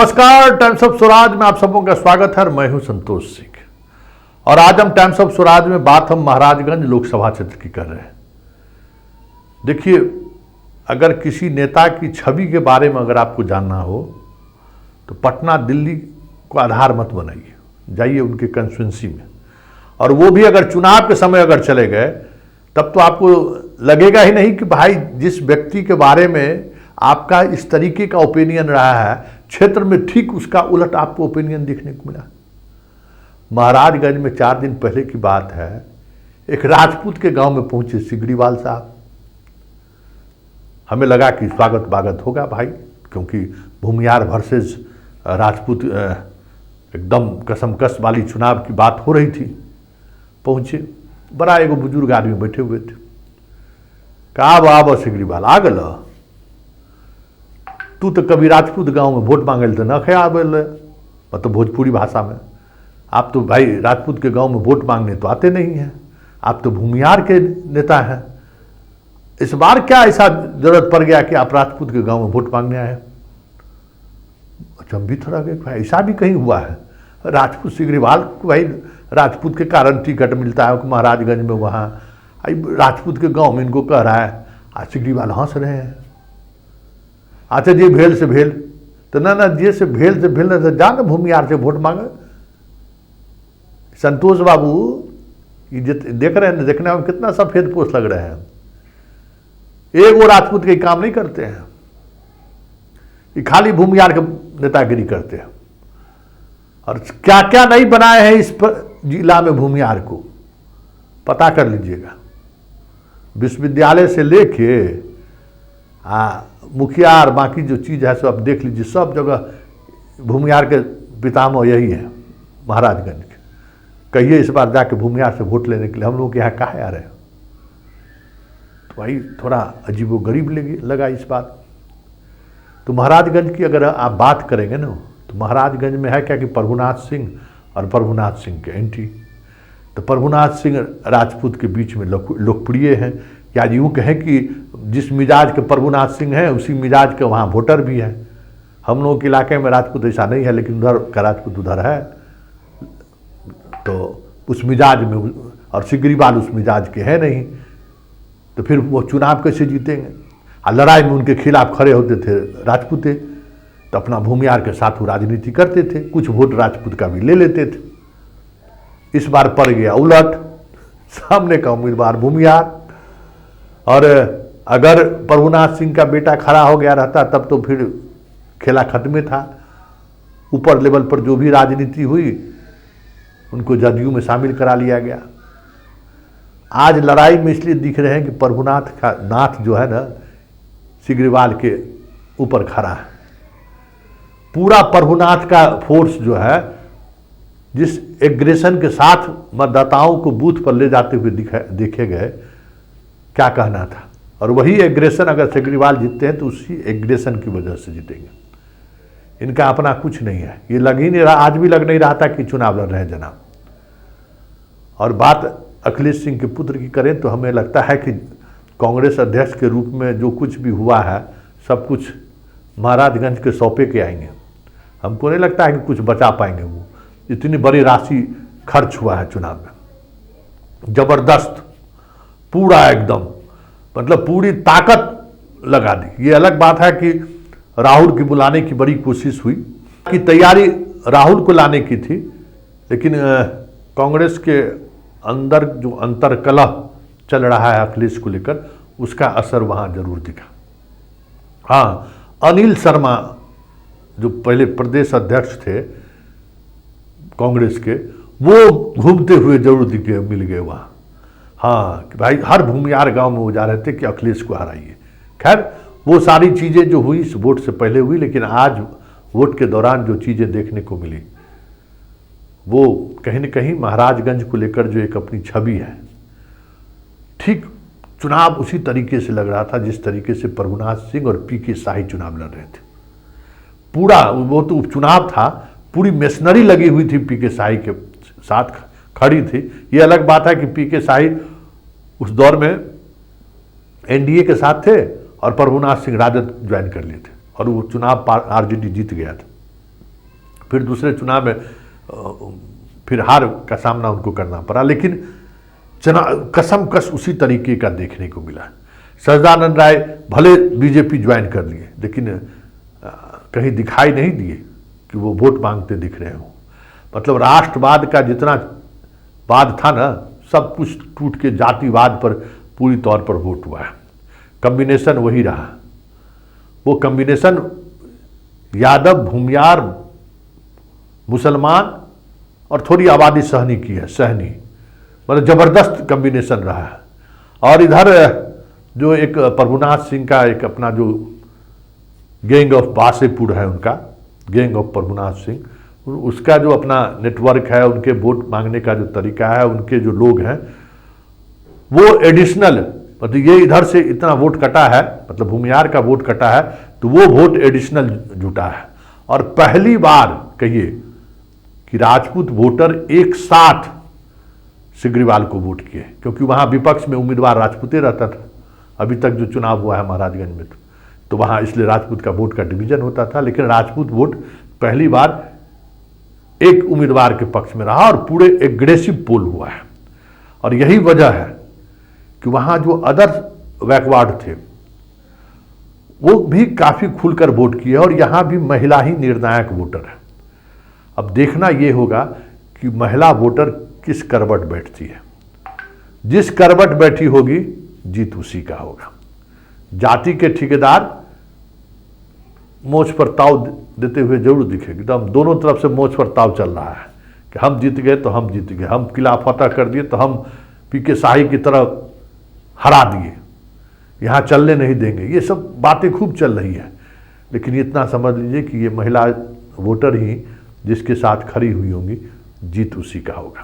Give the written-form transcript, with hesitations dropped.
नमस्कार, times of Swaraj में आप सबों का स्वागत है। मैं हूं संतोष सिंह और आज हम टाइम्स ऑफ स्वराज में बात हम महाराजगंज लोकसभा क्षेत्र की कर रहे हैं। देखिए, अगर किसी नेता की छवि के बारे में अगर आपको जानना हो तो पटना दिल्ली को आधार मत बनाइए, जाइए उनके कंस्टिट्यूंसी में। और वो भी अगर चुनाव के समय अगर चले गए तब तो आपको लगेगा ही नहीं कि भाई जिस व्यक्ति के बारे में आपका इस तरीके का ओपिनियन रहा है, क्षेत्र में ठीक उसका उलट आपको ओपिनियन देखने को मिला। महाराजगंज में 4 दिन पहले की बात है, एक राजपूत के गांव में पहुंचे सिगरीवाल साहब। हमें लगा कि स्वागत बागत होगा भाई, क्योंकि भूमियार वर्सेस राजपूत एकदम कसमकस वाली चुनाव की बात हो रही थी। पहुंचे, बड़ा एगो बुजुर्ग आदमी बैठे हुए थे। कहा आब सिगरीवाल आ गल, तू तो कभी राजपूत गांव में वोट मांगे तो न खे आबे, मतलब भोजपुरी भाषा में। आप तो भाई राजपूत के गांव में वोट मांगने तो आते नहीं हैं, आप तो भूमियार के नेता हैं। इस बार क्या ऐसा जरूरत पड़ गया कि आप राजपूत के गांव में वोट मांगने आए? हम भी थोड़ा गए, ऐसा भी कहीं हुआ है? राजपूत सिगरीवाल को भाई राजपूत के कारण टिकट मिलता है महाराजगंज में, वहाँ राजपूत के गांव में इनको कह रहा है। आज सिगरीवाल हंस रहे हैं। अच्छा जी, भेल से भेल तो ना जे से भेल ना तो जा ना भूमियार से वोट मांगे। संतोष बाबू ये देख रहे हैं, देखने में कितना सफेद पोष लग रहे हैं। एक वो राजपूत के काम नहीं करते हैं, ये खाली भूमियार के नेतागिरी करते हैं। और क्या क्या नहीं बनाए हैं इस जिला में भूमियार को, पता कर लीजिएगा। विश्वविद्यालय से लेके मुखिया और बाकी जो चीज़ है सब आप देख लीजिए, सब जगह भूमियार के पितामह यही है महाराजगंज के। कहिए इस बार जाके भूमियार से वोट लेने के लिए, हम लोग यहाँ काहे आ रहे हैं? तो भाई थोड़ा अजीबोगरीब लगा इस बात। तो महाराजगंज की अगर आप बात करेंगे ना, तो महाराजगंज में है क्या कि प्रभुनाथ सिंह और प्रभुनाथ सिंह के एंटी। तो प्रभुनाथ सिंह राजपूत के बीच में लोकप्रिय हैं, या यूँ कहें कि जिस मिजाज के प्रभुनाथ सिंह हैं उसी मिजाज के वहाँ वोटर भी हैं। हम लोगों के इलाके में राजपूत ऐसा नहीं है, लेकिन उधर का राजपूत उधर है, तो उस मिजाज में, और सिगरीवाल उस मिजाज के हैं नहीं, तो फिर वो चुनाव कैसे जीतेंगे? और लड़ाई में उनके खिलाफ खड़े होते थे राजपूते, तो अपना भूमियार के साथ वो राजनीति करते थे, कुछ वोट राजपूत का भी ले लेते थे। इस बार पड़ गया उलट, सामने का उम्मीदवार भूमियार। और अगर प्रभुनाथ सिंह का बेटा खड़ा हो गया रहता तब तो फिर खेला खत्म था। ऊपर लेवल पर जो भी राजनीति हुई उनको जदयू में शामिल करा लिया गया। आज लड़ाई में इसलिए दिख रहे हैं कि प्रभुनाथ का नाथ जो है ना सिगरीवाल के ऊपर खड़ा है। पूरा प्रभुनाथ का फोर्स जो है, जिस एग्रेशन के साथ मतदाताओं को बूथ पर ले जाते हुए देखे गए, क्या कहना था। और वही एग्रेशन अगर सिगरीवाल जीतते हैं तो उसी एग्रेशन की वजह से जीतेंगे। इनका अपना कुछ नहीं है, ये लग ही नहीं रहा, आज भी लग नहीं रहा था कि चुनाव लड़ रहे हैं जनाब। और बात अखिलेश सिंह के पुत्र की करें तो हमें लगता है कि कांग्रेस अध्यक्ष के रूप में जो कुछ भी हुआ है सब कुछ महाराजगंज के सौंपे के आएंगे। हमको नहीं लगता है कि कुछ बचा पाएंगे। वो इतनी बड़ी राशि खर्च हुआ है चुनाव में, जबरदस्त, पूरा एकदम, मतलब पूरी ताकत लगा दी। ये अलग बात है कि राहुल की बुलाने की बड़ी कोशिश हुई, कि तैयारी राहुल को लाने की थी, लेकिन कांग्रेस के अंदर जो अंतर्कलह चल रहा है अखिलेश को लेकर, उसका असर वहाँ जरूर दिखा। हाँ, अनिल शर्मा जो पहले प्रदेश अध्यक्ष थे कांग्रेस के, वो घूमते हुए जरूर दिखे, मिल गए वहाँ। हाँ कि भाई हर भूमियार गांव में वो जा रहे थे कि अखिलेश को हराइए। खैर वो सारी चीज़ें जो हुई इस वोट से पहले हुई, लेकिन आज वोट के दौरान जो चीज़ें देखने को मिली वो कहीं न कहीं महाराजगंज को लेकर जो एक अपनी छवि है, ठीक चुनाव उसी तरीके से लग रहा था जिस तरीके से प्रभुनाथ सिंह और पीके शाही चुनाव लड़ रहे थे। पूरा वो तो उपचुनाव था, पूरी मशीनरी लगी हुई थी पीके शाही के साथ खड़ी थी। ये अलग बात है कि पीके शाही उस दौर में एनडीए के साथ थे और प्रभुनाथ सिंह राजद ज्वाइन कर लिए थे और वो चुनाव आरजेडी जीत गया था। फिर दूसरे चुनाव में फिर हार का सामना उनको करना पड़ा, लेकिन कसमकस उसी तरीके का देखने को मिला। सच्चिदानंद राय भले बीजेपी ज्वाइन कर लिए, लेकिन कहीं दिखाई नहीं दिए कि वो वोट मांगते दिख रहे हों। मतलब राष्ट्रवाद का जितना वाद था ना, सब कुछ टूट के जातिवाद पर पूरी तौर पर वोट हुआ है। कम्बिनेशन वही रहा, वो कम्बिनेशन यादव, भूमियार, मुसलमान और थोड़ी आबादी सहनी की है, सहनी, मतलब जबरदस्त कम्बिनेशन रहा है। और इधर जो एक प्रभुनाथ सिंह का एक अपना जो गैंग ऑफ बासेपुर है, उनका गैंग ऑफ प्रभुनाथ सिंह, उसका जो अपना नेटवर्क है, उनके वोट मांगने का जो तरीका है, उनके जो लोग हैं वो एडिशनल, मतलब ये इधर से इतना वोट कटा है, मतलब भूमियार का वोट कटा है, तो वो वोट एडिशनल जुटा है। और पहली बार कहिए कि राजपूत वोटर एक साथ सिग्रीवाल को वोट किए, क्योंकि वहाँ विपक्ष में उम्मीदवार राजपूते रहता था। अभी तक जो चुनाव हुआ है महाराजगंज में, तो वहाँ इसलिए राजपूत का वोट का डिवीजन होता था, लेकिन राजपूत वोट पहली बार एक उम्मीदवार के पक्ष में रहा और पूरे एग्रेसिव पोल हुआ है। और यही वजह है कि वहाँ जो अदर बैकवर्ड थे वो भी काफ़ी खुलकर वोट किए, और यहाँ भी महिला ही निर्णायक वोटर है। अब देखना ये होगा कि महिला वोटर किस करवट बैठती है। जिस करवट बैठी होगी जीत उसी का होगा। जाति के ठेकेदार मोछ पर ताव देते हुए जरूर दिखेगी, तो हम दोनों तरफ से मोछ पर ताव चल रहा है कि हम जीत गए तो हम जीत गए, हम किला फतह कर दिए तो हम पीके शाही की तरह हरा दिए, यहाँ चलने नहीं देंगे। ये सब बातें खूब चल रही है, लेकिन इतना समझ लीजिए कि ये महिला वोटर ही जिसके साथ खड़ी हुई होंगी जीत उसी का होगा।